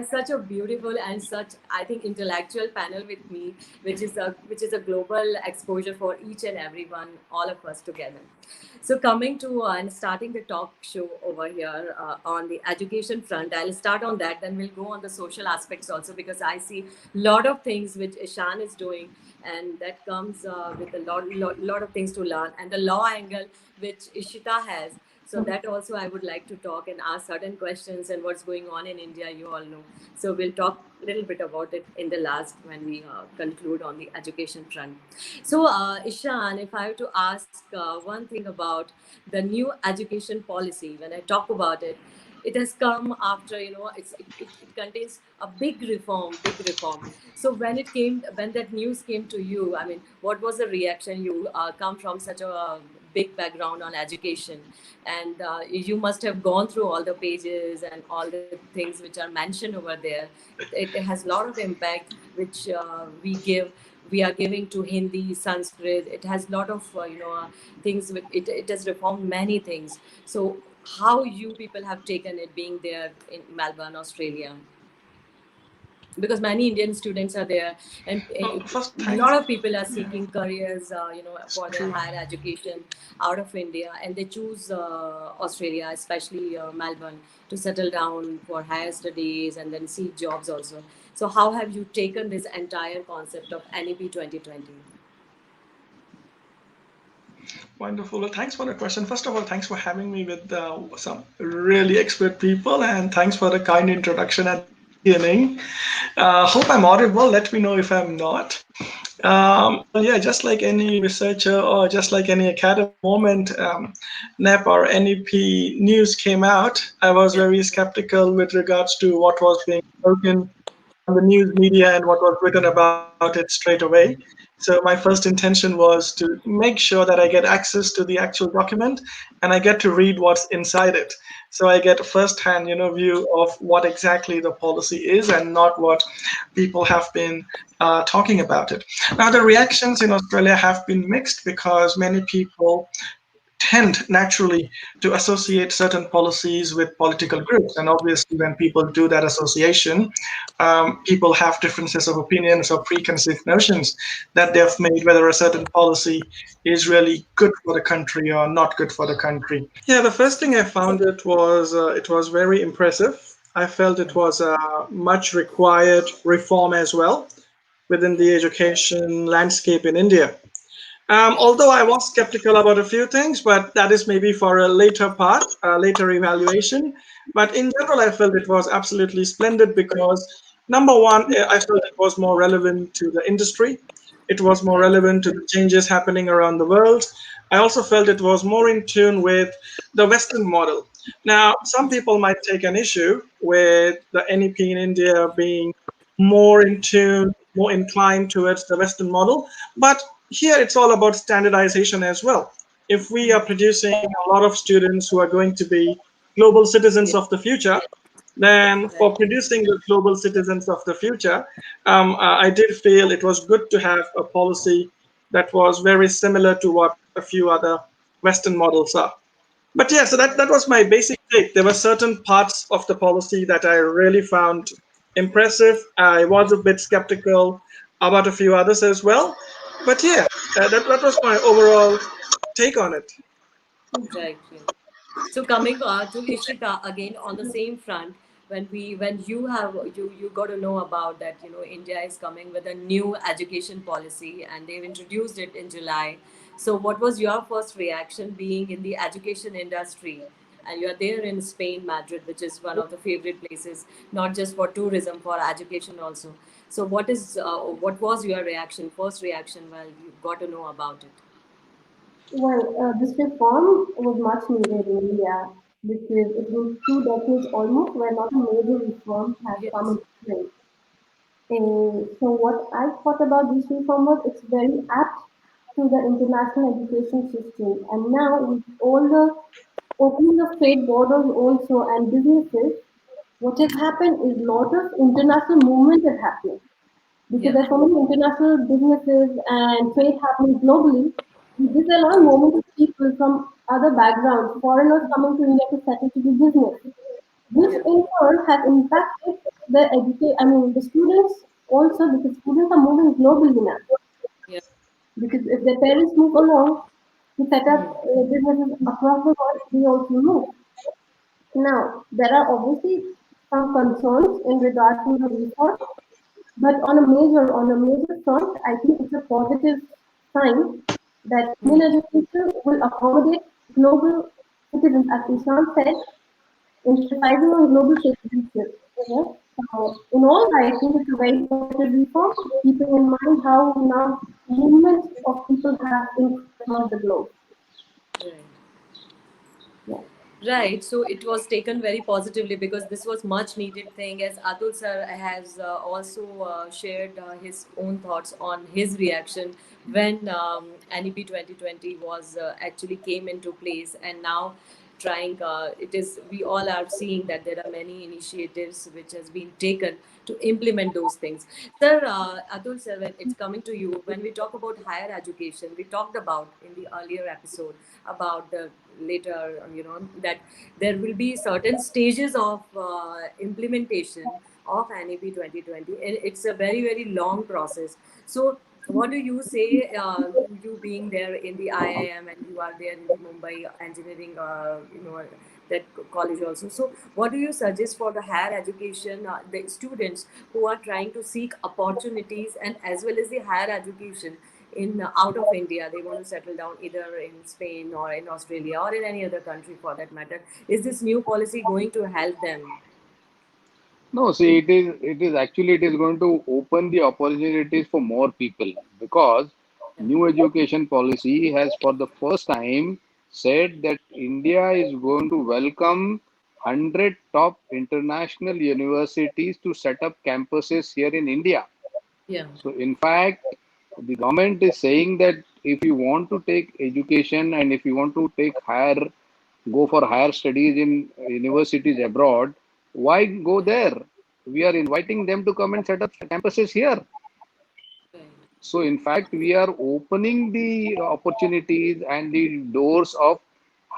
have such a beautiful and such, I think, intellectual panel with me, which is a global exposure for each and everyone, all of us together. So coming to and starting the talk show over here on the education front, I'll start on that. Then we'll go on the social aspects also, because I see a lot of things which Ishan is doing, and that comes with a lot of things to learn, and the law angle which Ishita has. So that also I would like to talk and ask certain questions and what's going on in India. You all know. So we'll talk a little bit about it in the last when we conclude on the education front. So Ishan, if I have to ask one thing about the new education policy, when I talk about it, it has come after, it contains a big reform. So when that news came to you, I mean, what was the reaction? You come from such a big background on education, and you must have gone through all the pages and all the things which are mentioned over there. It has a lot of impact which we are giving to Hindi, Sanskrit. It has a lot of things. It has reformed many things. So how you people have taken it, being there in Melbourne, Australia? Because many Indian students are there, and First, a thanks. lot of people are Yeah, seeking careers, it's for their true. higher education out of India, and they choose Australia, especially Melbourne, to settle down for higher studies and then seek jobs also. So, how have you taken this entire concept of NEP 2020? Wonderful. Well, thanks for the question. First of all, thanks for having me with some really expert people, and thanks for the kind introduction at the beginning. Hope I'm audible. Let me know if I'm not. Well, yeah, just like any researcher or just like any academic moment, NEP or NEP news came out, I was Yeah. very skeptical with regards to what was being spoken on the news media and what was written about it straight away. So my first intention was to make sure that I get access to the actual document and I get to read what's inside it. So I get a first-hand, view of what exactly the policy is and not what people have been talking about it. Now the reactions in Australia have been mixed because many people tend naturally to associate certain policies with political groups. And obviously, when people do that association, people have differences of opinions or preconceived notions that they've made whether a certain policy is really good for the country or not good for the country. Yeah, the first thing I found it was very impressive. I felt it was a much required reform as well within the education landscape in India. Although I was skeptical about a few things, but that is maybe for a later part, a later evaluation. But in general, I felt it was absolutely splendid because number one, I felt it was more relevant to the industry. It was more Right. relevant to the changes happening around the world. I also felt it was more in tune with the Western model. Now, some people might take an issue with the NEP in India being more in tune, more inclined towards the Western model. But here it's all about standardization as well. If we are producing a lot of students who are going to be global citizens Yeah. of the future, then Right. for producing the global citizens of the future, I did feel it was good to have a policy that was very similar to what a few other Western models are. But yeah, so that was my basic take. There were certain parts of the policy that I really found impressive. I was a bit skeptical about a few others as well. But yeah, that was my overall take on it. Right. Right. So coming to Ishita again on the same front, when you got to know about that, India is coming with a new education policy and they've introduced it in July. So what was your first reaction being in the education industry? And you are there in Spain, Madrid, which is one of the favorite places, not just for tourism, for education also. So what was your reaction, first reaction, while you got to know about it? Well, this reform was much needed in India because it was 2 decades almost where not a major reform has come Yes. into place. So what I thought about this reform was it's very apt to the international education system. And now with all the opening of trade borders also and businesses, what has happened is lot of international movement is happening because Yeah. there's so many international businesses and trade happening globally. This allows True. movement of people from other backgrounds, foreigners coming to India to settle to do business. This Yeah. in turn has impacted the students also, because students are moving globally now. Yeah. Because if their parents move along to set up Hmm. businesses across the world, they also move. Now, there are obviously some concerns in regard to the reform, but on a major front, I think it's a positive sign that Hmm. Indian education will accommodate global citizens, as Ishan said, emphasizing on global citizenship. So, in all, I think it's a very positive reform, keeping in mind how now movement of people have increased across the globe. Right. Yeah. Right, so it was taken very positively because this was much needed thing. As Atul sir has also shared his own thoughts on his reaction when NEP 2020 was actually came into place, and now trying it is, we all are seeing that there are many initiatives which has been taken to implement those things. Sir, Atul sir, when it's coming to you, when we talk about higher education, we talked about in the earlier episode about the later, that there will be certain stages of implementation of NEP 2020, and it's a very very long process. So what do you say, you being there in the IIM and you are there in the Mumbai engineering, that college also. So what do you suggest for the higher education, the students who are trying to seek opportunities, and as well as the higher education in out of India, they want to settle down either in Spain or in Australia or in any other country for that matter. Is this new policy going to help them? No, see, it is actually it is going to open the opportunities for more people because Yeah. new education policy has for the first time said that India is going to welcome 100 top international universities to set up campuses here in India. Yeah. So, in fact, the government is saying that if you want to take education and if you want to go for higher studies in universities abroad, why go Yeah. there? We are inviting them to come and set up campuses here. Right. So, in fact, we are opening the opportunities and the doors of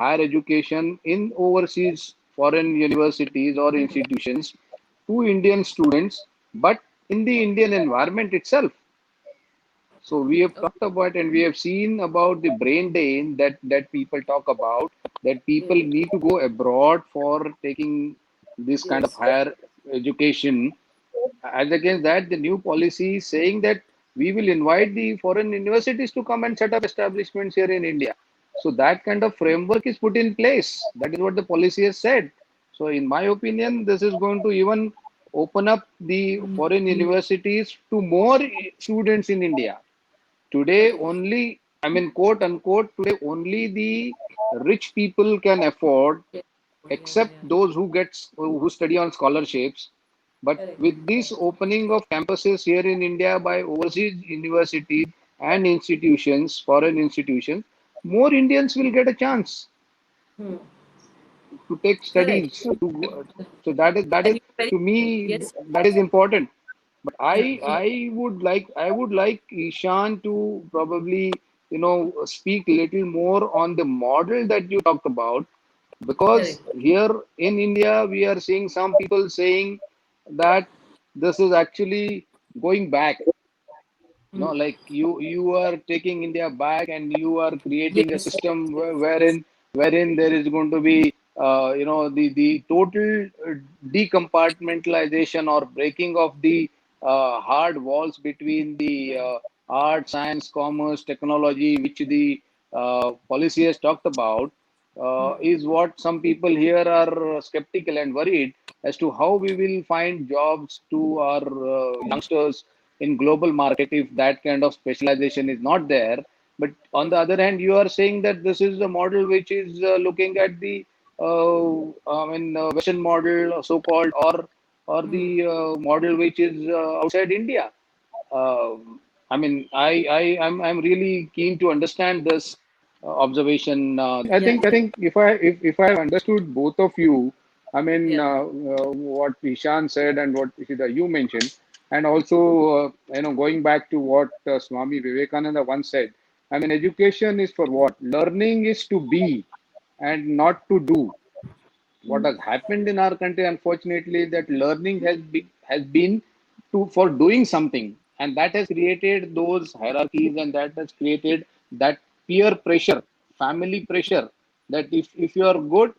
higher education in overseas foreign universities or institutions to Indian students, but in the Indian environment itself. So we have Okay. talked about and we have seen about the brain drain that people talk about, that people Mm. need to go abroad for taking this kind of Yes. higher education. As against that, the new policy is saying that we will invite the foreign universities to come and set up establishments here in India. So that kind of framework is put in place. That is what the policy has said. So in my opinion, this is going to even open up the foreign universities to more students in India. Today, Okay. only, I mean, quote unquote, today only the rich people can afford, Yeah. Yeah. except Yeah. those who study on scholarships. But Correct. with this opening of campuses here in India by overseas universities and institutions, foreign institutions, more Indians will get a chance Hmm. to take Correct. studies. So that is And you're very to me yes. that is important. But Yeah. I would like Ishan to probably speak little more on the model that you talked about, because Correct. here in India we are seeing some people saying that this is actually going back. No, Hmm. like you are taking India back and you are creating a Yes. system Yes. Yes. Yes. wherein there is going to be the total decompartmentalization or breaking of the hard walls between the Right. art, science, commerce, technology, which the policy has talked about. Hmm. Is what some people here are skeptical and worried as to how we will find jobs to our youngsters in global market if that kind of specialization is not there. But on the Okay. other hand, you are saying that this is a model which is looking at the Western model, so called, or Hmm. the model which is outside India. Uh, I'm really keen to understand this observation. Yeah. I think if I understood both of you, Yeah. what Ishan said and what Ishita you mentioned, and also going back to what Swami Vivekananda once said. I mean, education is for what? Learning is to be and not to do. what has happened in our country, unfortunately, that learning has been to for doing something, and that has created those hierarchies, and that has created that peer pressure, family pressure. That if you are good,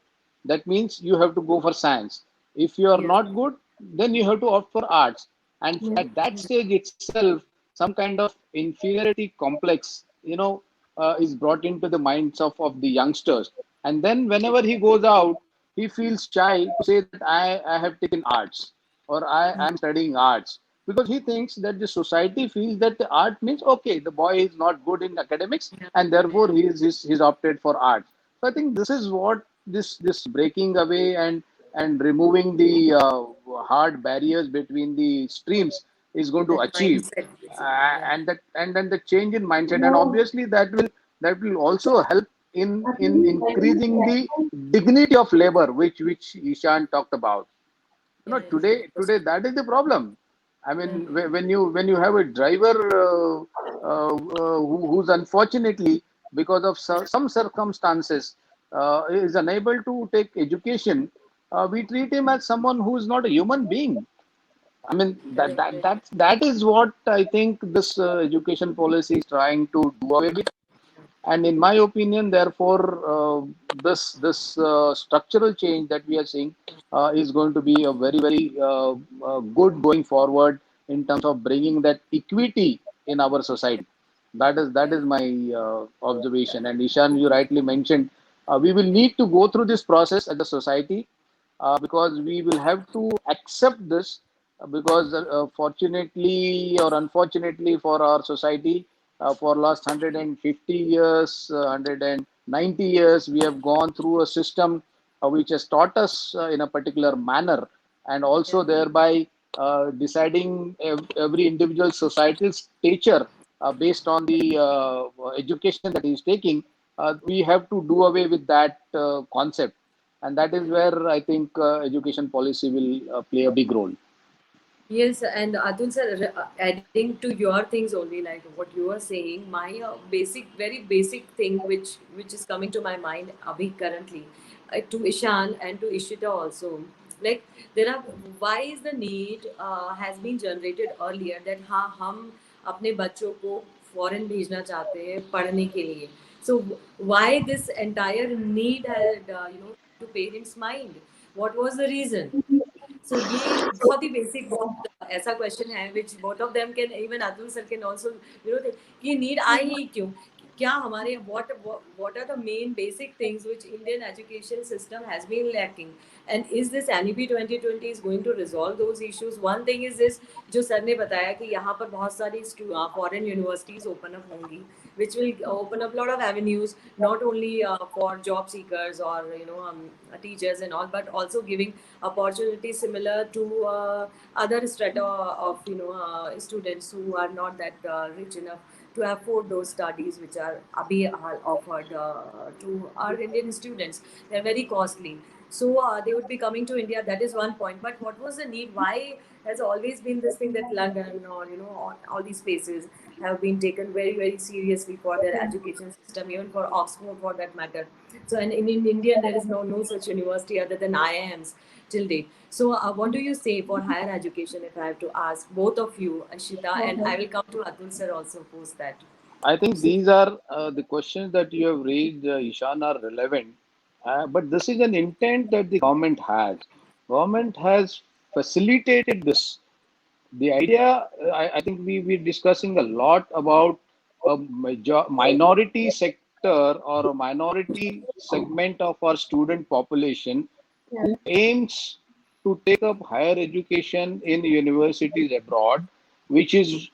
that means you have to go for science. If you are Yes. not good, then you have to opt for arts. And Yes. at that stage itself, some kind of inferiority complex, is brought into the minds of the youngsters. And then whenever he goes out, he feels shy to say that I have taken arts or I am studying arts, because he thinks that the society feels that the art means okay, the boy is not good in academics Yeah. and therefore he's opted for art. So I think this is what this breaking away and removing the hard barriers between the streams is going to That achieve. mindset, basically. Yeah. And then the change in mindset, and No, obviously that will also help in I think increasing the dignity of labor, which Ishan talked about. Yeah. Today that is the problem. I Yeah. mean, when you have a driver who's unfortunately, because of some circumstances, is unable to take education, we treat him as someone who is not a human being. I mean, that Correct. that that that is what I think this education policy is trying to do away with. And in my opinion, therefore, this structural change that we are seeing is going to be a very good going forward in terms of bringing that equity in our society. That is my observation. And Ishan, you rightly mentioned, we will need to go through this process as a society, because we will have to accept this, because fortunately or unfortunately for our society, for last 150 years, 190 years, we have gone through a system which has taught us in a particular manner, and Yeah. also thereby deciding every individual societal stature based on the education that he is taking. We have to do away with that concept, and that is where I think education policy will play a big role. Yes, and Atul sir, adding to your things only, like what you are saying, my very basic thing which is coming to my mind, abhi currently, to Ishan and to Ishita also, like there are why is the need has been generated earlier that हाँ हम अपने बच्चों को foreign भेजना चाहते हैं पढ़ने के लिए, so why this entire need had to parents mind, what was the reason? सो ये बहुत ही बेसिक बहुत ऐसा क्वेश्चन है which both of them can even Atul sir can also कि नीड आई ही क्यों, क्या हमारे what are the main basic things which Indian education system has been lacking, and is this NEP 2020 is going to resolve those issues? One thing is this, जो sir ने बताया कि यहाँ पर बहुत सारी foreign universities open up होंगी which will open up a lot of avenues, not only for job seekers or teachers and all, but also giving opportunities similar to other strata of students who are not that rich enough to afford those studies which are offered to our Indian students. They're very costly. So they would be coming to India. That is one point. But what was the need? Why has always been this thing that London or all these places have been taken very very seriously for their education system, even for Oxford for that matter. So in India there is no such university other than IIMs till date. So what do you say for higher education? If I have to ask both of you, Ashita, and I will come to Atul sir also post that. I think these are the questions that you have raised, Ishan, are relevant. But this is an intent that the government has. Government has facilitated this. The idea, I think we're discussing a lot about a minority sector or a minority segment of our student population yeah. who aims to take up higher education in universities abroad, which is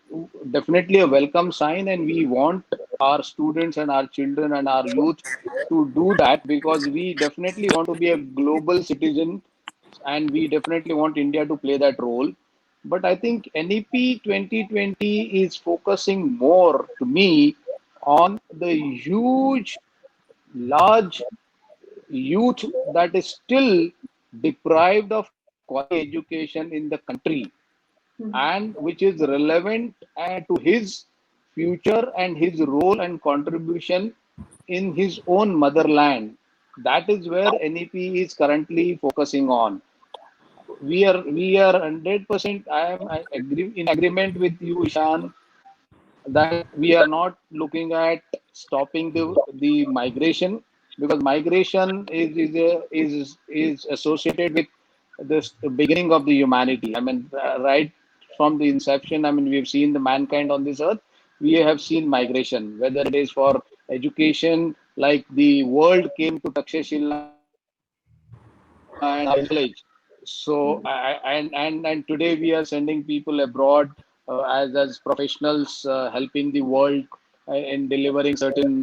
definitely a welcome sign. And we want our students and our children and our youth to do that, because we definitely want to be a global citizen, and we definitely want India to play that role. But I think NEP 2020 is focusing more, to me, on the huge, large youth that is still deprived of quality education in the country, and which is relevant to his future and his role and contribution in his own motherland. That is where NEP is currently focusing on. We are 100%. I agree in agreement with you, Ishan, that we are not looking at stopping the migration, because migration is associated with this beginning of the humanity. I mean, right from the inception, I mean, we've seen the mankind on this earth. We have seen migration, whether it is for education, like the world came to Takshashila and village. So and today we are sending people abroad as professionals, helping the world in delivering certain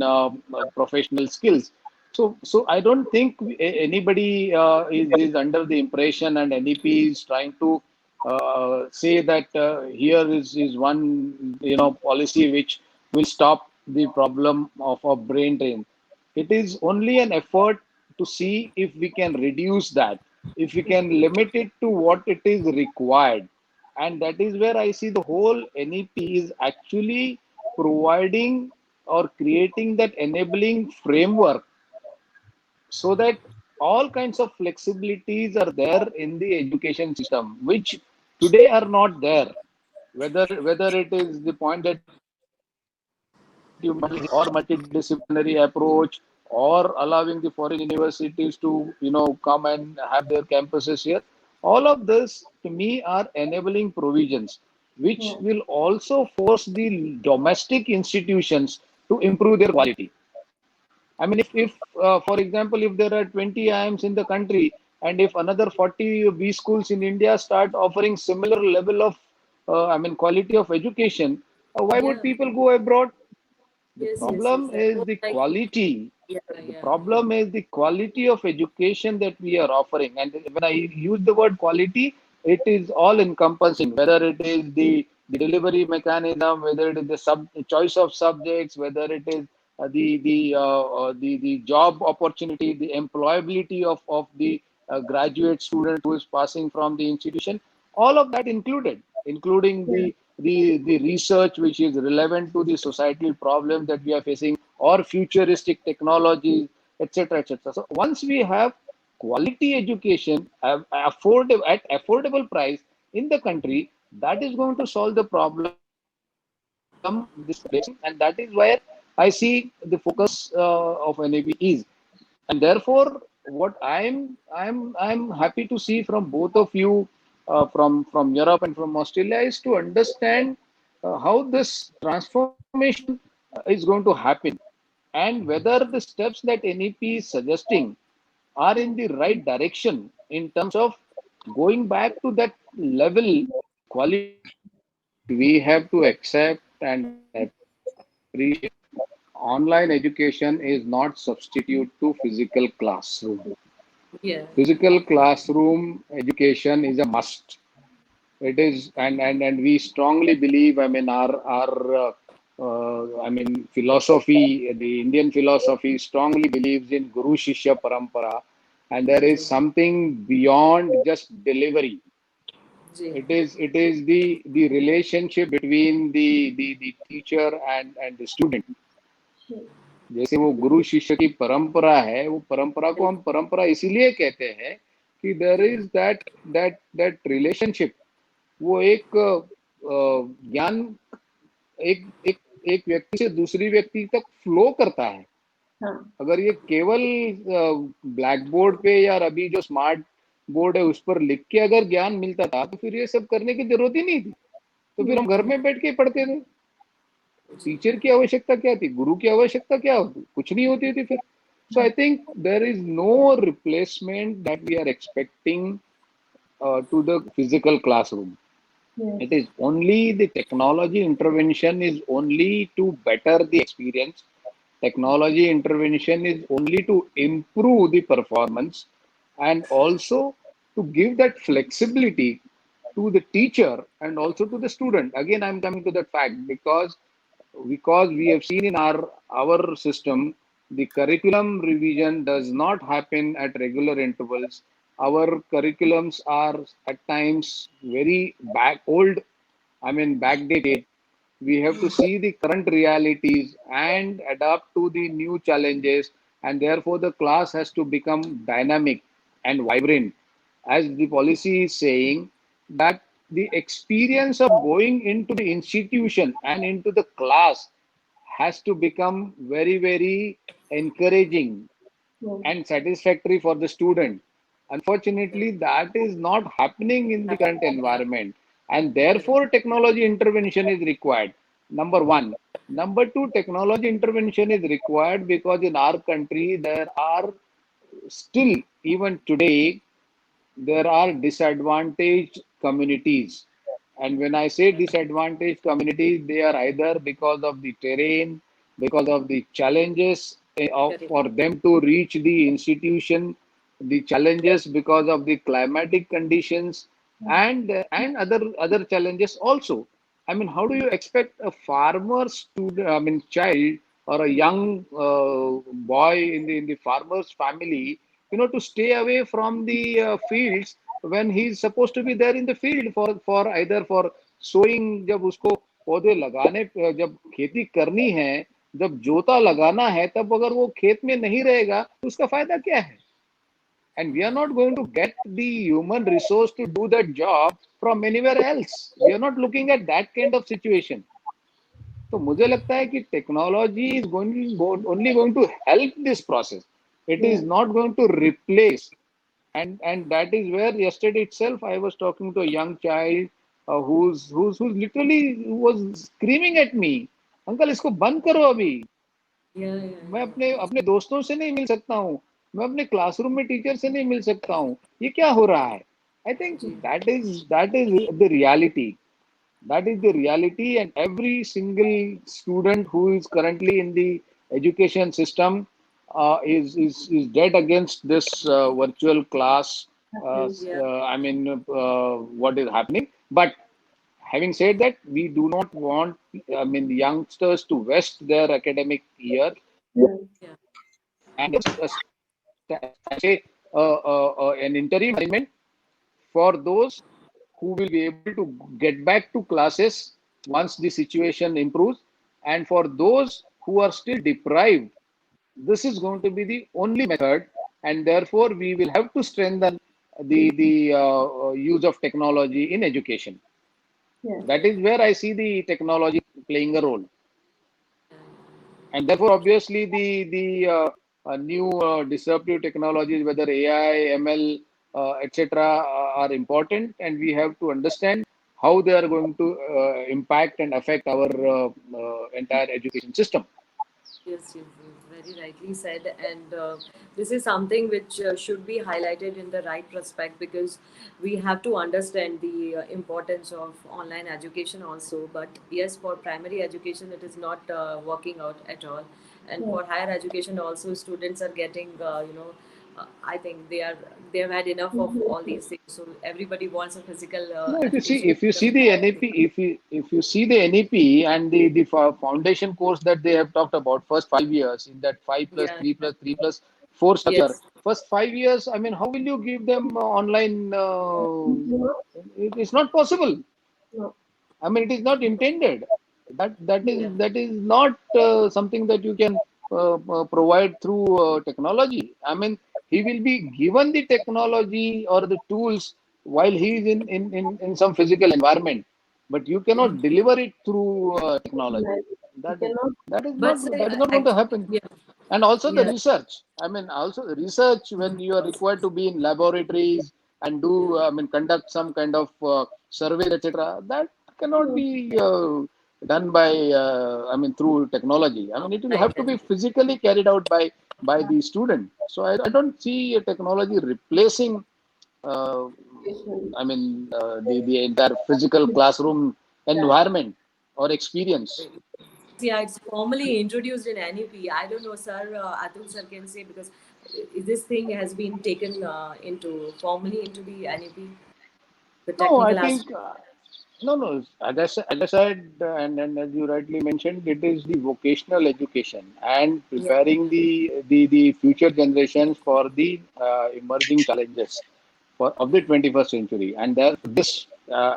professional skills. So I don't think anybody is under the impression, and NEP is trying to say that here is one policy which will stop the problem of a brain drain. It is only an effort to see if we can reduce that, if we can limit it to what it is required. And that is where I see the whole NEP is actually providing or creating that enabling framework, so that all kinds of flexibilities are there in the education system, which today are not there. Whether it is the point that you mentioned, or multidisciplinary approach, or allowing the foreign universities to come and have their campuses here, all of this to me are enabling provisions, which Yeah. will also force the domestic institutions to improve their quality. I mean, if for example, if there are 20 IIMs in the country, and if another 40 B schools in India start offering similar level of, quality of education, why would Yeah. people go abroad? The Yes, yes, yes. problem is No, the like, quality. yeah, The yeah, yeah. problem is the quality of education that we are offering. And when I use the word quality, it is all encompassing, whether it is the delivery mechanism, whether it is the choice of subjects, whether it is the job opportunity, the employability of the graduate student who is passing from the institution, all of that included, including Yeah. the research which is relevant to the societal problem that we are facing, or futuristic technologies, etc., etc. So once we have quality education at affordable price in the country, that is going to solve the problem this country is facing, and that is where I see the focus of NAP is. And therefore, what I'm happy to see from both of you, from Europe and from Australia, is to understand how this transformation is going to happen, and whether the steps that NEP is suggesting are in the right direction in terms of going back to that level of quality. We have to accept and appreciate online education is not substitute to physical classroom. Yeah. Physical classroom education is a must. It is, and we strongly believe. I mean, philosophy. The Indian philosophy strongly believes in Guru Shishya Parampara, and there is Ji. something beyond just delivery. Ji. It is the relationship between the teacher and the student. Sure. जैसे वो गुरु शिष्य की परंपरा है, वो परंपरा को हम परंपरा इसीलिए कहते हैं कि देयर इज दैट रिलेशनशिप. वो एक ज्ञान एक एक एक व्यक्ति से दूसरी व्यक्ति तक फ्लो करता है. हाँ. अगर ये केवल ब्लैक बोर्ड पे या अभी जो स्मार्ट बोर्ड है उस पर लिख के अगर ज्ञान मिलता था, तो फिर ये सब करने की जरूरत ही नहीं थी. तो फिर हम घर में बैठ के पढ़ते थे. टीचर की आवश्यकता क्या थी, गुरु की आवश्यकता क्या होती, कुछ नहीं होती थी फिर. So I think there is no replacement that we are expecting to the physical classroom. Yes. It is only the technology intervention is only to better the experience. Technology intervention is only to improve the performance, and also to give that flexibility to the teacher and also to the student. Again, I'm coming to that fact because we have seen in our system, the curriculum revision does not happen at regular intervals. Our curriculums are at times very backdated. We have to see the current realities and adapt to the new challenges. and therefore the class has to become dynamic and vibrant. As the policy is saying, that the experience of going into the institution and into the class has to become very, very encouraging Yes. and satisfactory for the student. Unfortunately, that is not happening in the current environment, and Correct. therefore, technology intervention is required. Number one. Number two, technology intervention is required because in our country there are still, even today, there are disadvantaged communities. And when I say disadvantaged communities, they are either because of the terrain, because of the challenges Correct. for them to reach the institution, the challenges because of the climatic conditions, and other challenges also. I mean, how do you expect a farmer student, I mean, child or a young boy in the farmer's family, to stay away from the fields when he's supposed to be there in the field for either for sowing, जब उसको पौधे लगाने जब खेती करनी है, जब जोता लगाना है, तब अगर वो खेत में नहीं रहेगा तो उसका फायदा क्या है? And we are not going to get the human resource to do that job from anywhere else. We are not looking at that kind of situation. तो मुझे लगता है कि technology is going only going to help this process. It Yes. Is not going to replace. And that is where yesterday itself I was talking to a young child who's literally was screaming at me, uncle इसको बंद करो अभी. Yeah, yeah, मैं yeah. अपने अपने दोस्तों से नहीं मिल सकता हूँ, मैं अपने क्लासरूम में टीचर से नहीं मिल सकता हूँ, ये क्या हो रहा है? आई थिंक जी. that is the reality. That is the reality, and every single student who is currently in the education system is dead against this virtual class. Yeah. I mean, what is happening? But having said that, we do not want, I mean, youngsters to waste their academic year, Yes. Yeah. and say an interim arrangement for those who will be able to get back to classes once the situation improves, and for those who are still deprived, this is going to be the only method, and therefore we will have to strengthen the use of technology in education. Yes. That is where I see the technology playing a role, and therefore obviously the new disruptive technologies, whether AI, ML, etc., are important, and we have to understand how they are going to impact and affect our entire education system. Yes, very rightly said. And this is something which should be highlighted in the right prospect, because we have to understand the importance of online education also. But yes, for primary education, it is not working out at all. And Yes. for higher education also, students are getting, I think they have had enough of all Mhm. these things. So everybody wants a physical No, if you see education if you see system. the NEP, if you see the NEP and the foundation course that they have talked about, first 5 years in that 5 plus Yeah. 3 plus 3 plus 4 structure, Yes. first 5 years, I mean, how will you give them online? You know? It's not possible. No. I mean, it is not intended. That is Yeah. that is not something that you can provide through technology. I mean, he will be given the technology or the tools while he is in some physical environment, but you Yeah. cannot deliver it through technology. Like, you That is cannot. that is But not say, that is not going to actually, happen. yeah, And also the yeah, research. I mean, also the research, when you are required to be in laboratories and do, I mean, conduct some kind of survey, etc. That cannot Hmm. be done by, I mean, through technology. I mean, it will online have to be education. physically carried out by the student. So I don't see a technology replacing, uh, Education. I mean, the entire physical classroom Yeah. environment or experience. Yeah, it's formally introduced in NEP. I don't know, sir. Atul sir can say, because this thing has been taken into formally into the NEP, the No, I technical think aspect. no, no. As I said, and as you rightly mentioned, it is the vocational education and Yeah, preparing the future generations for the emerging challenges of the 21st century. And there, this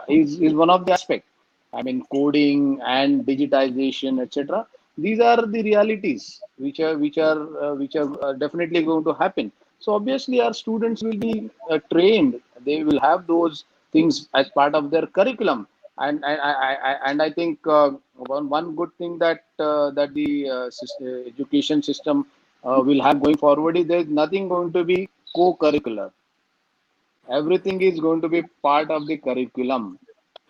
is one of the aspects. I mean, coding and digitization, etc. These are the realities which are definitely going to happen. So obviously, our students will be trained. They will have those things as part of their curriculum. And I think one good thing that the education system will have going forward is there's nothing going to be co-curricular. Everything is going to be part of the curriculum.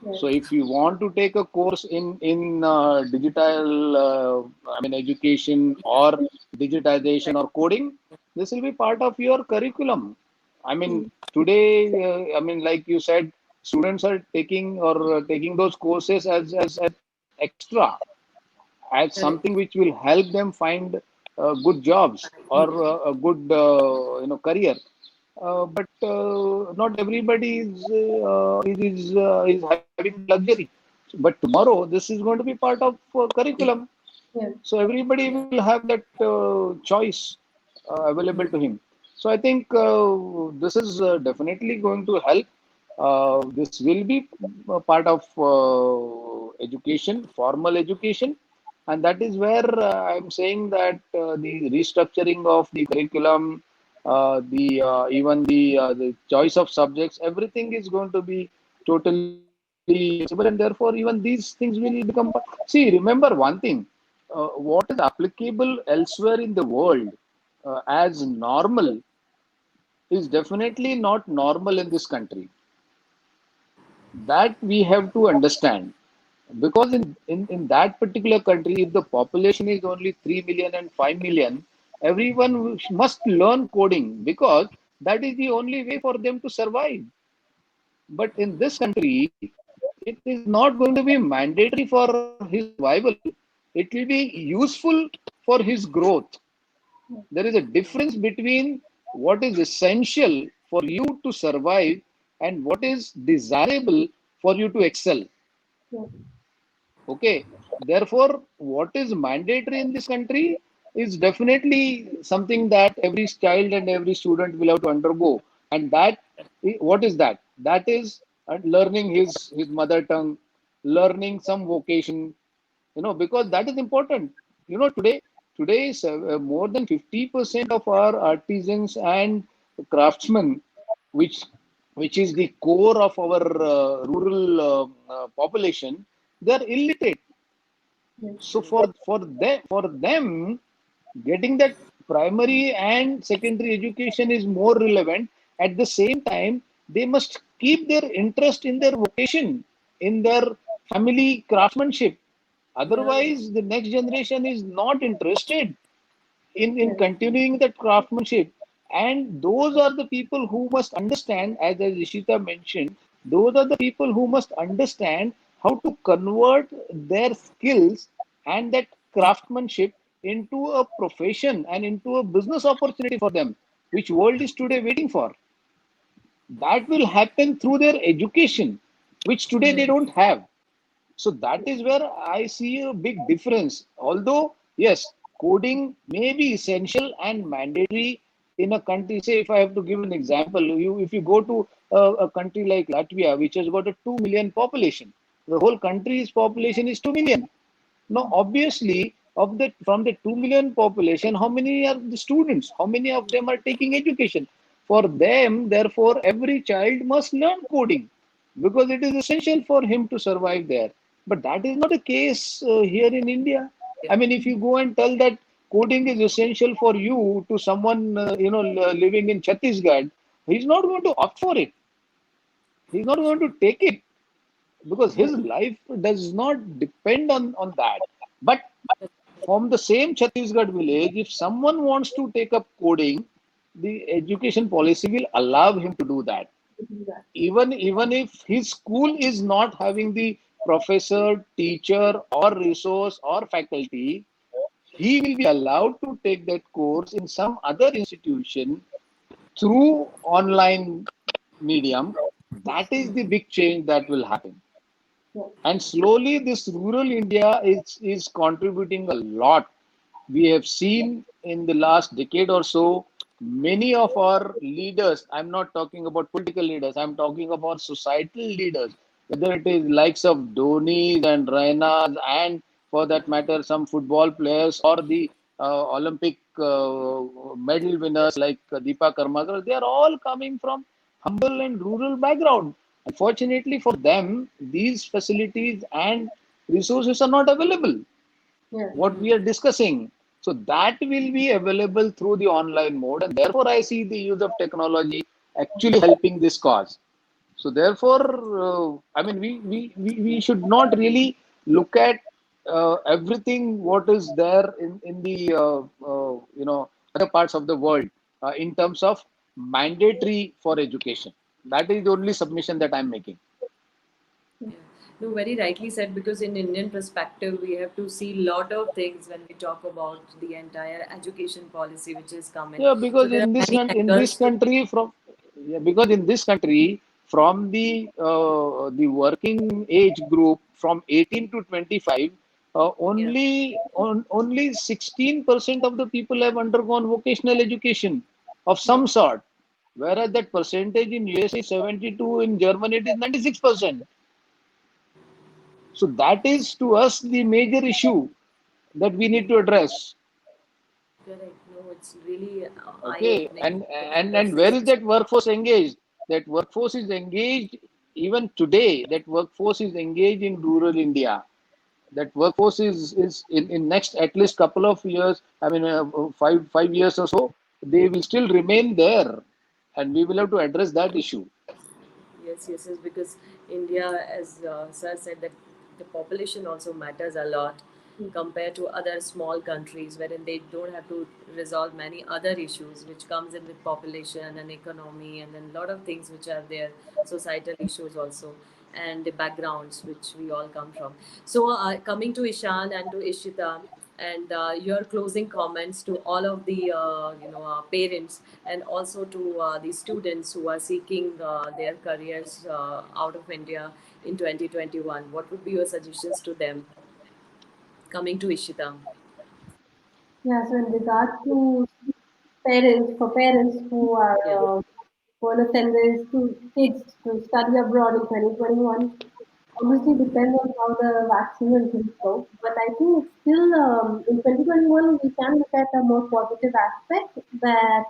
Yes. So if you want to take a course in digital, education or digitization or coding, this will be part of your curriculum. I mean, today, like you said, students are taking those courses as extra, as Correct. something which will help them find good jobs or a good career. But not everybody is having that luxury. But tomorrow, this is going to be part of curriculum. Yes. So everybody will have that choice available to him. So I think this is definitely going to help. This will be a part of education, formal education, and that is where I'm saying that the restructuring of the curriculum, the even the choice of subjects, everything is going to be totally flexible, and therefore even these things will become. See, remember one thing: what is applicable elsewhere in the world as normal is definitely not normal in this country. That we have to understand, because in that particular country, if the population is only 3 million and 5 million, everyone must learn coding because that is the only way for them to survive. But in this country, it is not going to be mandatory for his survival. It will be useful for his growth. There is a difference between what is essential for you to survive and what is desirable for you to excel. Yes. Okay. Therefore, what is mandatory in this country is definitely something that every child and every student will have to undergo. And what is that? That is learning his mother tongue, learning some vocation, because that is important. Today is more than 50% of our artisans and craftsmen, which which is the core of our rural population, they are illiterate. Yes. So for them, getting that primary and secondary education is more relevant. At the same time, they must keep their interest in their vocation, in their family craftsmanship. Yeah. Otherwise, the next generation is not interested in Yes. continuing that craftsmanship. And those are the people who must understand, as Ishita mentioned, those are the people who must understand how to convert their skills and that craftsmanship into a profession and into a business opportunity for them, which world is today waiting for. That will happen through their education, which today they Right. don't have. So that is where I see a big difference. Although, yes, coding may be essential and mandatory in a country. Say, if I have to give an example, if you go to a country like Latvia, which has got a 2 million population, the whole country's population is 2 million. Now, obviously, from the 2 million population, how many are the students? How many of them are taking education? For them, therefore, every child must learn coding because it is essential for him to survive there. But that is not the case here in India. I mean, if you go and tell that coding is essential for you to someone living in Chhattisgarh, he's not going to opt for it. He's not going to take it because his Yes. life does not depend on that. But from the same Chhattisgarh village, if someone wants to take up coding, the education policy will allow him to do that. Exactly. Even if his school is not having the professor, teacher, or resource or faculty, he will be allowed to take that course in some other institution through online medium. That is the big change that will happen. Yes. And slowly, this rural India is contributing a lot. We have seen in the last decade or so, many of our leaders, I'm not talking about political leaders, I'm talking about societal leaders, whether it is likes of Dhoni's and Rainas and for that matter, some football players or the Olympic medal winners like Deepa Karmakar, they are all coming from humble and rural background. Unfortunately for them, these facilities and resources are not available. Yes. What we are discussing. So that will be available through the online mode, and therefore I see the use of technology actually helping this cause. So therefore, I mean, we should not really look at everything what is there in the other parts of the world in terms of mandatory for education. That is the only submission that I'm making. Yeah. No, very rightly said, because in Indian perspective, we have to see lot of things when we talk about the entire education policy which is coming. Yeah, So because there are many in this angles to. country from yeah, because in this country from the working age group from 18 to 25, Yeah. only 16% of the people have undergone vocational education of some sort, whereas that percentage in USA is 72, in Germany it is 96%. So that is to us the major issue that we need to address. Correct. No, it's really Okay, eye-opening and because where this is is. that workforce engaged? That workforce is engaged even today. That workforce is engaged in rural India. That workforce is in next at least couple of years. I mean, 5 years or so, they will still remain there, and we will have to address that issue. Yes, yes, yes, because India, as Sir said, that the population also matters a lot compared to other small countries wherein they don't have to resolve many other issues which comes in with population and economy and then a lot of things which are there, societal issues also, and the backgrounds which we all come from. So coming to Ishan and to Ishita, and your closing comments to all of the parents and also to the students who are seeking their careers out of India in 2021. What would be your suggestions to them? Coming to Ishita. Yeah, so in regard to parents, for parents who are Yeah. going to send their kids to study abroad in 2021, obviously depends on how the vaccine and things go. But I think it's still in 2021 we can look at a more positive aspect that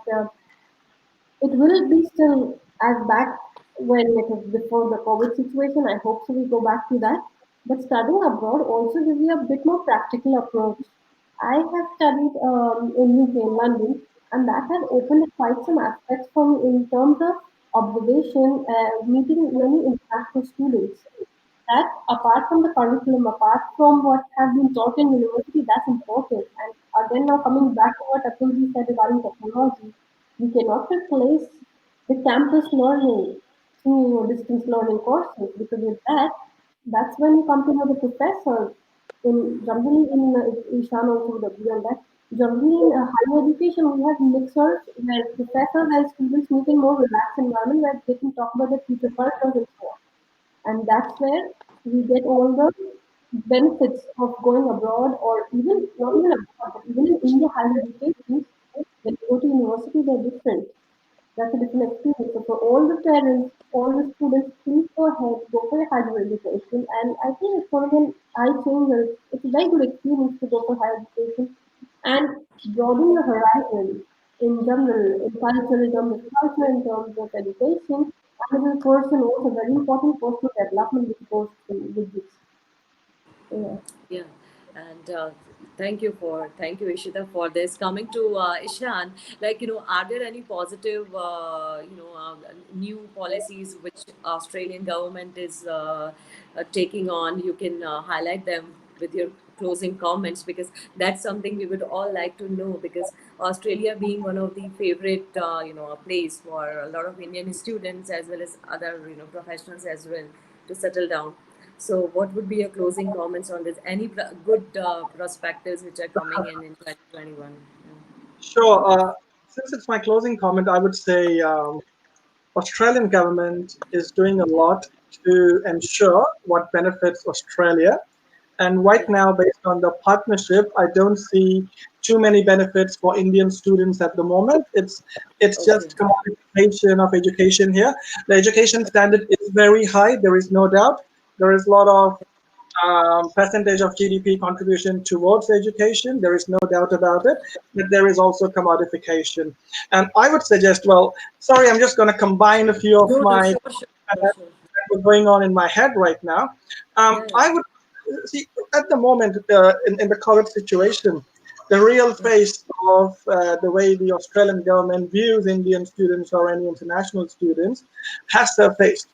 it will be still as bad when it was before the COVID situation. I hope so we go back to that. But studying abroad also gives you a bit more practical approach. I have studied in UK, in London, and that has opened quite some aspects for me in terms of observation, meeting many international students. That apart from the curriculum, apart from what has been taught in university, that's important. And again, now coming back to what Atulji said regarding technology, we cannot replace the campus learning through distance learning courses because with that, that's when you come to know the professors. In generally in Ishan also would agree on that. Generally in higher education, we have mixers where professors and students meet in more relaxed environment where they can talk about their future purpose and so on. And that's where we get all the benefits of going abroad or even not even abroad, but even in India higher education, when you go to university they're different. That's a different experience. So for all the parents, all the students, please go ahead, go for a higher education. And I think it's going to be an eye changer. It's a very good experience to go for higher education and broaden your horizon in general, in culture, in terms of culture, in terms of education. And as a person, also very important personal development which goes through with this. Yeah. Yeah, and thank you Ishita for this. Coming to Ishan, like are there any positive new policies which Australian government is taking on? You can highlight them with your closing comments because that's something we would all like to know because Australia being one of the favorite place for a lot of Indian students as well as other professionals as well to settle down. So, what would be your closing comments on this? Any good perspectives which are coming in 2021? Sure. Since it's my closing comment, I would say Australian government is doing a lot to ensure what benefits Australia. And right Yeah. now, based on the partnership, I don't see too many benefits for Indian students at the moment. It's Okay. just commodification of education here. The education standard is very high. There is no doubt. There is a lot of percentage of GDP contribution towards education. There is no doubt about it. But there is also commodification. And I would suggest, well, sorry, I'm just going to combine a few of No, no, my sure. that were going on in my head right now. Yeah, yeah. I would see at the moment in the COVID situation, the real face of the way the Australian government views Indian students or any international students has surfaced.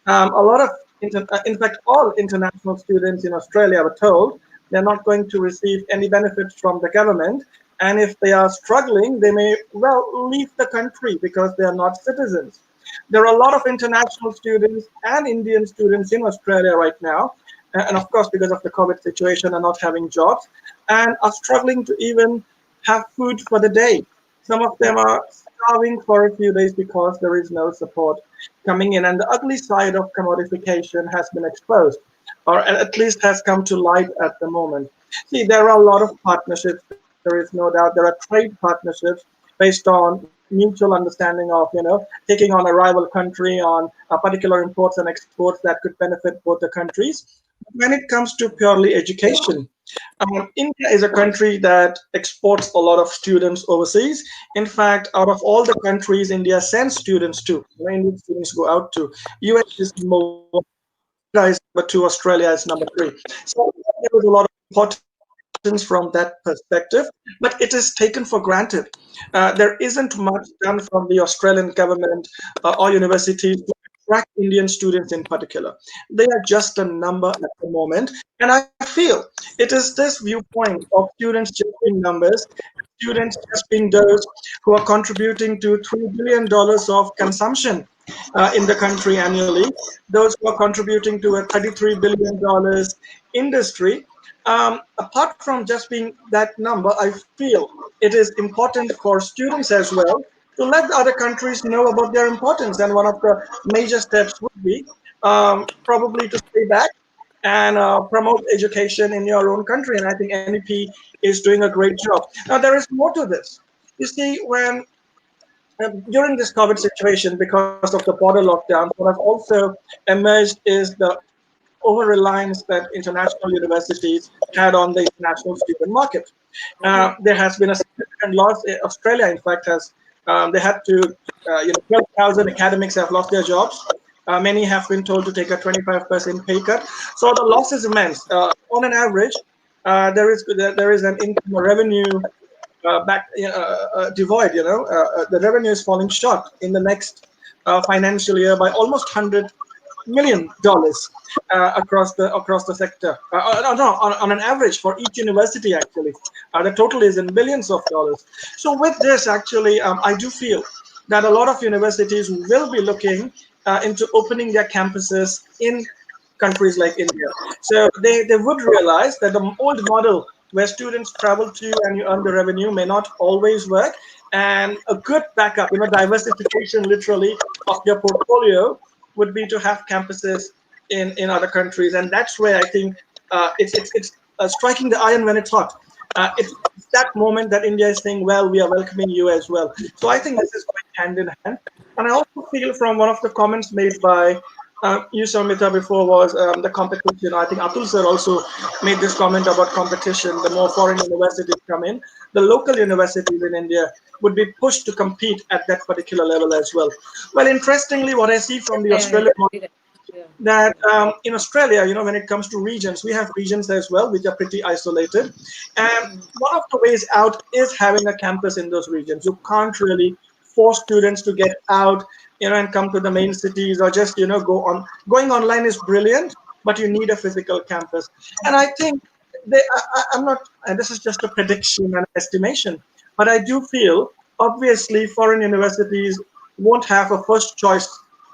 A lot of, in fact, all international students in Australia were told they're not going to receive any benefits from the government. And if they are struggling, they may well leave the country because they are not citizens. There are a lot of international students and Indian students in Australia right now, and of course, because of the COVID situation, are not having jobs and are struggling to even have food for the day. Some of them are starving for a few days because there is no support coming in, and the ugly side of commodification has been exposed, or at least has come to light at the moment. See, there are a lot of partnerships. There is no doubt. There are trade partnerships based on mutual understanding of, taking on a rival country on particular imports and exports that could benefit both the countries. When it comes to purely education, India is a country that exports a lot of students overseas. In fact, out of all the countries India sends students to, where Indian students go out to, US is number one, Canada is number two, Australia is number three. So there was a lot of importance from that perspective, but it is taken for granted. There isn't much done from the Australian government or universities to attract Indian students in particular. They are just a number at the moment. And I feel it is this viewpoint of students just being numbers, students just being those who are contributing to $3 billion of consumption in the country annually, those who are contributing to a $33 billion industry. Apart from just being that number, I feel it is important for students as well to let the other countries know about their importance. And one of the major steps would be probably to stay back and promote education in your own country. And I think NEP is doing a great job. Now, there is more to this. You see, when during this COVID situation, because of the border lockdowns, what has also emerged is the over reliance that international universities had on the international student market. There has been a significant loss. Australia, in fact, has they had to, 12,000 academics have lost their jobs. Many have been told to take a 25% pay cut. So the loss is immense. On an average, there is an income or revenue devoid. The revenue is falling short in the next financial year by almost $100 million across the sector. No, on an average for each university, actually, the total is in billions of dollars. So with this, actually, I do feel that a lot of universities will be looking into opening their campuses in countries like India. So they would realize that the old model where students travel to and you earn the revenue may not always work. And a good backup, diversification literally of your portfolio would be to have campuses in other countries. And that's where I think it's striking the iron when it's hot. It's that moment that India is saying, well, we are welcoming you as well. So I think this is going hand in hand. And I also feel from one of the comments made by you, Samita, before was the competition. I think Atul sir also made this comment about competition. The more foreign universities come in, the local universities in India would be pushed to compete at that particular level as well. Well, interestingly, what I see from the Yeah, Australian model, yeah, yeah. that in Australia, when it comes to regions, we have regions as well, which are pretty isolated. And one of the ways out is having a campus in those regions. You can't really force students to get out, and come to the main cities or just, go on. Going online is brilliant, but you need a physical campus. And I think I'm not, and this is just a prediction and estimation, but I do feel obviously foreign universities won't have a first choice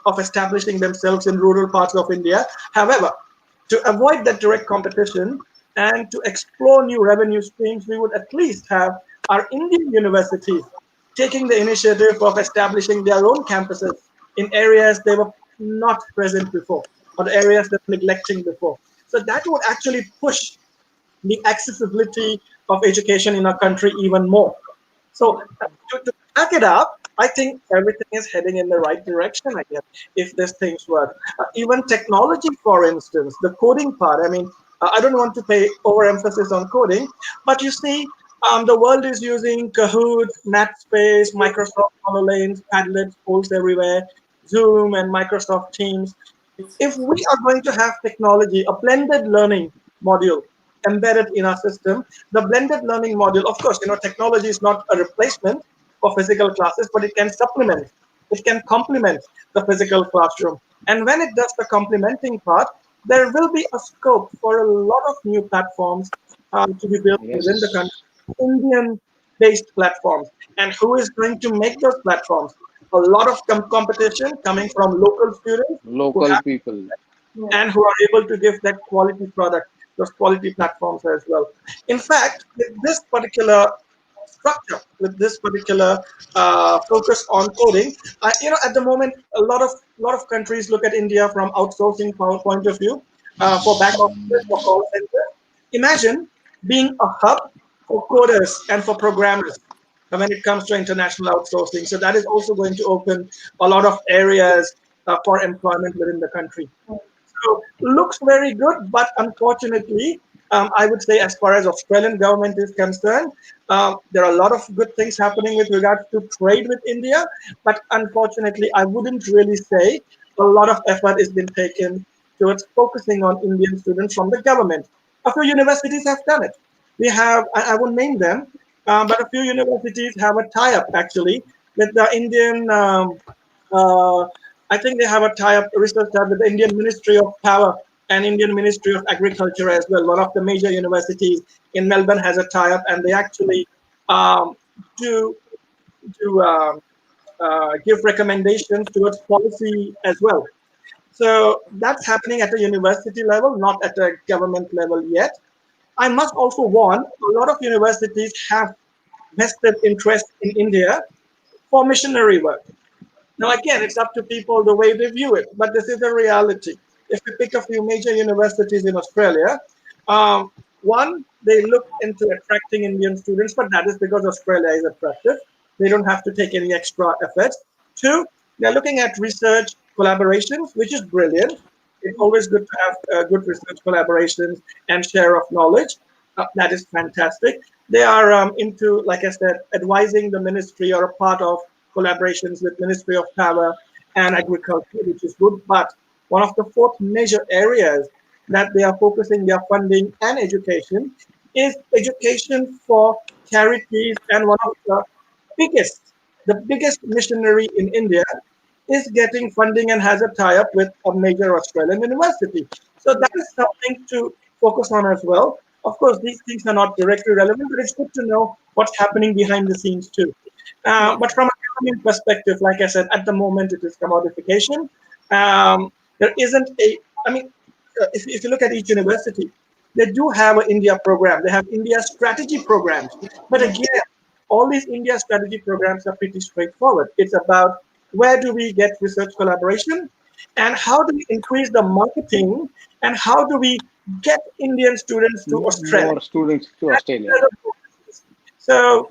of establishing themselves in rural parts of India. However, to avoid that direct competition and to explore new revenue streams, we would at least have our Indian universities taking the initiative of establishing their own campuses in areas they were not present before, or the areas they were neglecting before. So that would actually push the accessibility of education in our country even more. So to back it up, I think everything is heading in the right direction, I guess, if these things work. Even technology, for instance, the coding part, I mean, I don't want to pay overemphasis on coding, but you see, the world is using Kahoot, NetSpace, Microsoft HoloLens, Padlet, polls everywhere, Zoom, and Microsoft Teams. If we are going to have technology, a blended learning module embedded in our system, the blended learning module, of course, technology is not a replacement for physical classes, but it can supplement, it can complement the physical classroom. And when it does the complementing part, there will be a scope for a lot of new platforms to be built within the Yes, country, Indian based platforms. And who is going to make those platforms? A lot of competition coming from local students who local have people. Yeah. and who are able to give that quality product, those quality platforms as well. In fact, with this particular structure, with this particular focus on coding, at the moment, a lot of countries look at India from outsourcing point of view for back office, for call center. Imagine being a hub for coders and for programmers when it comes to international outsourcing. So that is also going to open a lot of areas for employment within the country. So looks very good, but unfortunately, I would say as far as Australian government is concerned, there are a lot of good things happening with regards to trade with India, but unfortunately, I wouldn't really say a lot of effort has been taken towards focusing on Indian students from the government. A few universities have done it. We have, I won't name them, but a few universities have a tie-up actually with the Indian uh, I think they have a tie-up, research tie with the Indian Ministry of Power and Indian Ministry of Agriculture as well. One of the major universities in Melbourne has a tie-up, and they actually um, do give recommendations towards policy as well. So that's happening at a university level, not at a government level yet. I must also warn: a lot of universities have vested interest in India for missionary work. Now, again, it's up to people the way they view it, but this is the reality. If we pick a few major universities in Australia, um, one, they look into attracting Indian students, but that is because Australia is attractive. They don't have to take any extra efforts. Two, they're looking at research collaborations, which is brilliant. It's always good to have good research collaborations and share of knowledge. That is fantastic. They are into, like I said, advising the ministry or a part of collaborations with Ministry of Power and Agriculture, which is good. But one of the fourth major areas that they are focusing their funding and education is education for charities. And one of the biggest missionary in India is getting funding and has a tie-up with a major Australian university. So that is something to focus on as well. Of course, these things are not directly relevant, but it's good to know what's happening behind the scenes too. Yeah. But from a government perspective, like I said, at the moment it is commodification. There isn't a, I mean, if you look at each university, they do have an India program. They have India strategy programs. But again, all these India strategy programs are pretty straightforward. It's about where do we get research collaboration and how do we increase the marketing and how do we get Indian students to Australia. More students to Australia. So,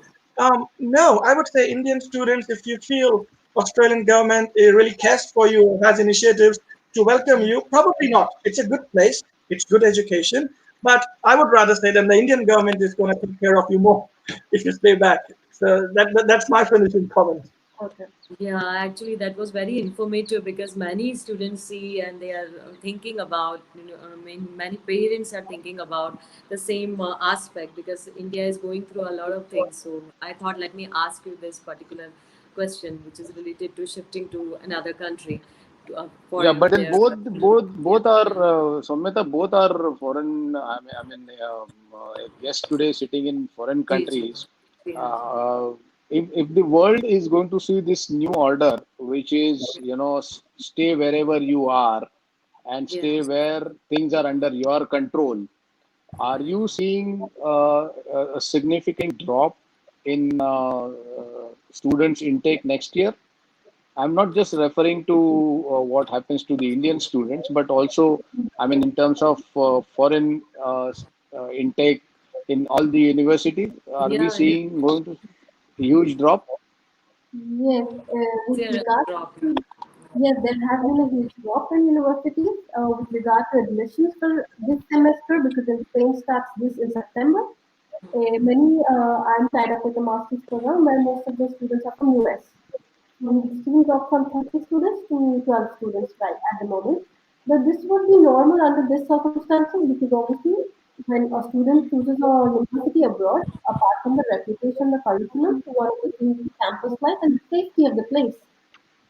no, I would say Indian students, if you feel Australian government really cares for you, has initiatives to welcome you, probably not. It's a good place, it's good education, but I would rather say that the Indian government is going to take care of you more if you stay back. So that's my finishing comment. Okay. Yeah, actually, that was very informative because many students see and they are thinking about, I mean, many parents are thinking about the same aspect because India is going through a lot of things. So I thought, let me ask you this particular question, which is related to shifting to another country Yeah, for but then their. Yeah. both are Samyata, both are foreign. Guests today sitting in foreign Ji, ji. countries. Yeah. Uh, if the world is going to see this new order, which is stay wherever you are and stay Yes. where things are under your control, are you seeing a significant drop in students intake next year? I'm not just referring to what happens to the Indian students, but also, I mean, in terms of foreign intake in all the universities, are we Yeah, yeah. seeing going to huge drop? Yes, with There is a regards drop. to Yes, there has been a huge drop in universities with regard to admissions for this semester because in Spain starts this in September. I'm tied up with a master's program where most of the students are from US. Students drop from 30 students to 12 students right at the moment. But this would be normal under this circumstances because obviously when a student chooses a university abroad, apart from the reputation, the curriculum, one of the things is campus life and the safety of the place.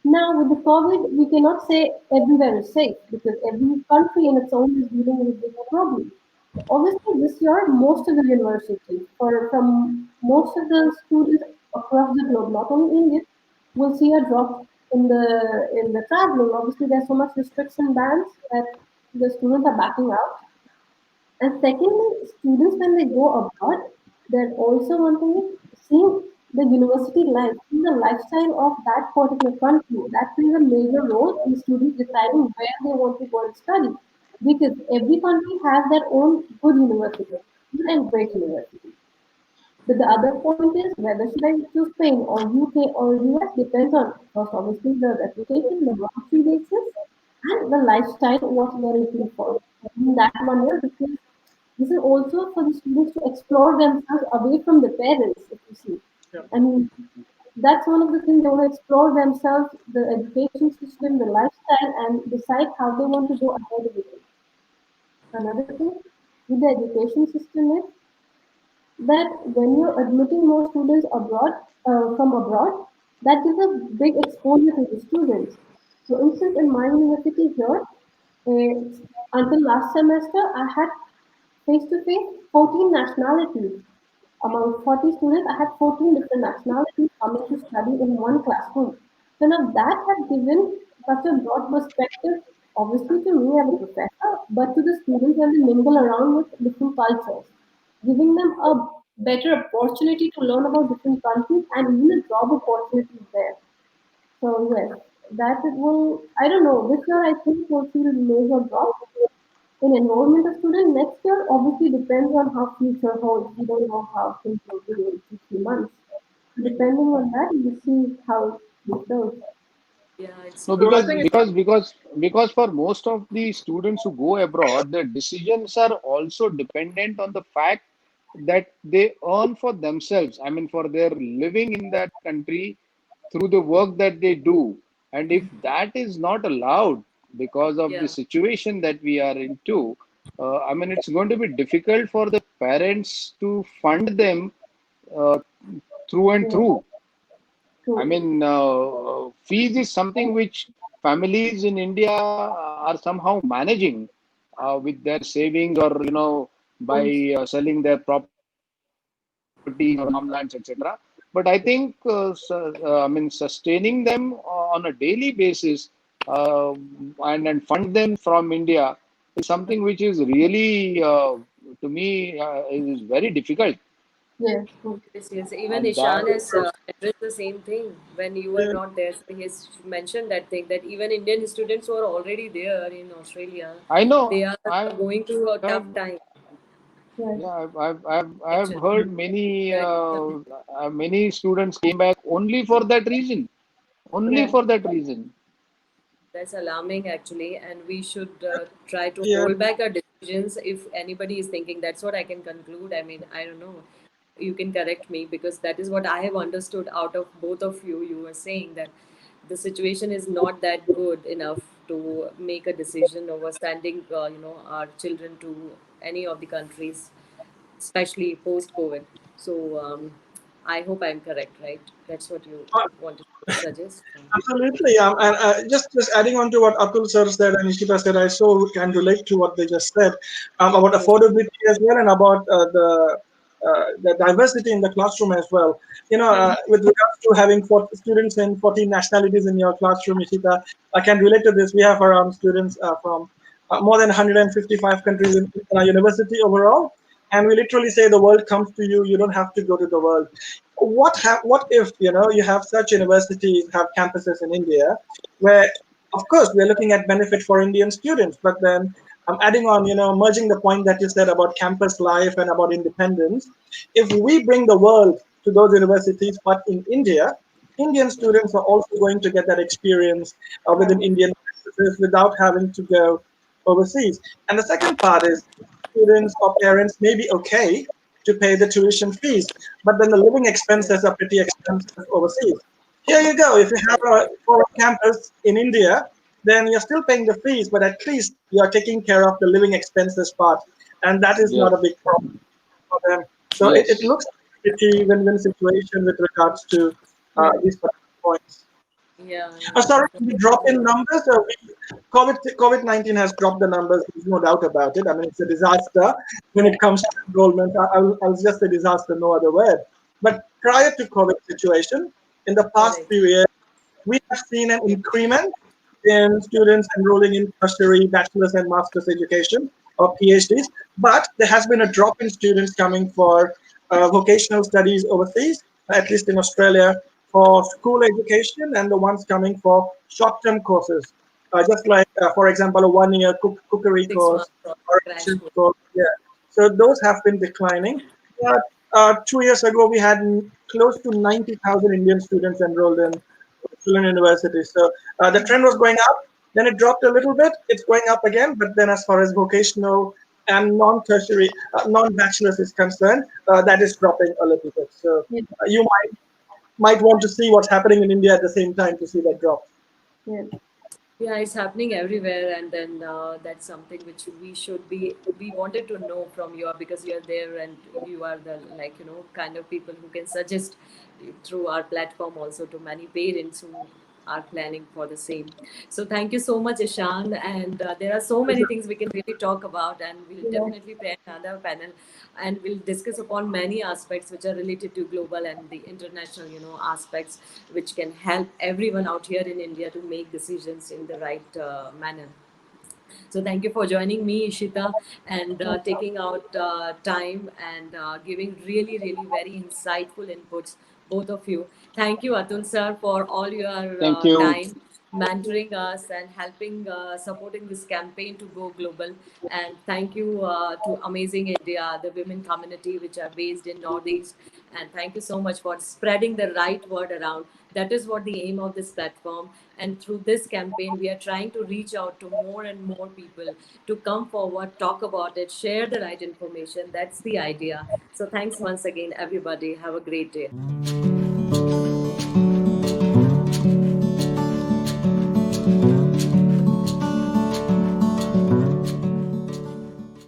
Now, with the COVID, we cannot say everywhere is safe because every country in its own is dealing with this problem. Obviously, this year, most of the universities, or from most of the students across the globe, not only India, will see a drop in the traveling. Obviously, there's so much restriction bans that the students are backing out. And secondly, students when they go abroad, they're also wanting it, seeing the university life, seeing the lifestyle of that particular country. That plays a major role in students deciding where they want to go and study. Because every country has their own good university and great university. But the other point is whether should I choose Spain or UK or US depends on first obviously the reputation, the monetary basis, and the lifestyle what we are looking for. In that manner, because this is also for the students to explore themselves away from the parents, if you see. Yeah. I mean, that's one of the things they want to explore themselves, the education system, the lifestyle, and decide how they want to go ahead with it. Another thing with the education system is that when you're admitting more students abroad from abroad, that gives a big exposure to the students. For instance, in my university here, until last semester, I had face to face 14 nationalities. Among 40 students, I had 14 different nationalities coming to study in one classroom. So now that had given such a broad perspective, obviously to me as a professor, but to the students when they mingle around with different cultures, giving them a better opportunity to learn about different countries and even a job opportunities there. So yes, that it will, I don't know, this year I think we'll see a major drop in enrollment of students. Next year obviously depends on how future holds. We don't know how things will be in 2 3 months. Depending on that, we see how it goes. Yeah, it's No, So I because think true. because because because for most of the students who go abroad, the decisions are also dependent on the fact that they earn for themselves. I mean, for their living in that country through the work that they do. And if that is not allowed because of the Yeah, situation that we are into, I mean, it's going to be difficult for the parents to fund them uh, through and Yeah, through. I true. mean, fees is something which families in India are somehow managing with their savings or, by Yes. selling their properties or farmlands, etc. But I think, I mean, sustaining them on a daily basis and fund them from India is something which is really, to me, is very difficult. Yes, true. yes, yes. Even And that, Ishan has addressed the same thing when you were yeah, not there. So he's mentioned that thing that even Indian students who are already there in Australia, I know they are going through a tough time. Yes. Yeah, I've Actually, heard many yeah, many students came back only for that reason, only Yeah. for that reason. that's alarming actually, and we should try to yeah, hold back our decisions if anybody is thinking. That's what I can conclude. I mean, I don't know. You can correct me because that is what I have understood out of both of you. You were saying that the situation is not that good enough to make a decision over sending, our children to any of the countries, especially post-COVID. So I hope I'm correct, right? That's what you uh, wanted to suggest. absolutely. And just adding on to what Atul sir said and Ishita said, I so can relate to what they just said about Yes. affordability as well and about the diversity in the classroom as well. With regards to having students in 14 nationalities in your classroom, Ishita, I can relate to this. We have around students from more than 155 countries in our university overall. And we literally say the world comes to you. You don't have to go to the world. What if you have such universities have campuses in India, where of course we're looking at benefit for Indian students, but then I'm adding on, merging the point that you said about campus life and about independence. If we bring the world to those universities, but in India, Indian students are also going to get that experience within Indian campuses without having to go overseas. And the second part is students or parents may be okay to pay the tuition fees, but then the living expenses are pretty expensive overseas. Here you go. If you have a foreign campus in India, then you're still paying the fees, but at least you're taking care of the living expenses part, and that is Yes. not a big problem for them. So it Yes. looks like a pretty win-win situation with regards to these particular points. Yeah, Sorry, yeah. the drop in numbers. COVID-19 has dropped the numbers. There's no doubt about it. I mean, it's a disaster when it comes to enrollment. I'll just say disaster, no other word. But prior to COVID situation, in the past Correct. few years, we have seen an increment in students enrolling in tertiary, bachelor's and master's education or PhDs, but there has been a drop in students coming for vocational studies overseas, at least in Australia, for school education, and the ones coming for short-term courses, just like, for example, a one-year cookery 6 months course of or a crash chef course. course. Yeah. So those have been declining. But 2 years ago, we had close to 90,000 Indian students enrolled in Australian universities. So the trend was going up, then it dropped a little bit. It's going up again, but then as far as vocational and non-tertiary, non-bachelor's is concerned, that is dropping a little bit. So Yeah. you might want to see what's happening in India at the same time to see that drop. Yeah. Yeah, it's happening everywhere, and then that's something which we wanted to know from you, because you're there and you are the, like, kind of people who can suggest through our platform also to many parents who are planning for the same. So thank you so much, Ishan, and there are so many things we can really talk about, and we'll Yeah. definitely plan another panel, and we'll discuss upon many aspects which are related to global and the international, aspects which can help everyone out here in India to make decisions in the right manner. So thank you for joining me, Ishita, and taking out time and giving really, really very insightful inputs, both of you. Thank you, Atul sir, for all your Thank you. time, mentoring us and helping, supporting this campaign to go global. And thank you to Amazing India, the women community which are based in Northeast. And thank you so much for spreading the right word around. That is what the aim of this platform. And through this campaign, we are trying to reach out to more and more people to come forward, talk about it, share the right information. That's the idea. So thanks once again, everybody. Have a great day.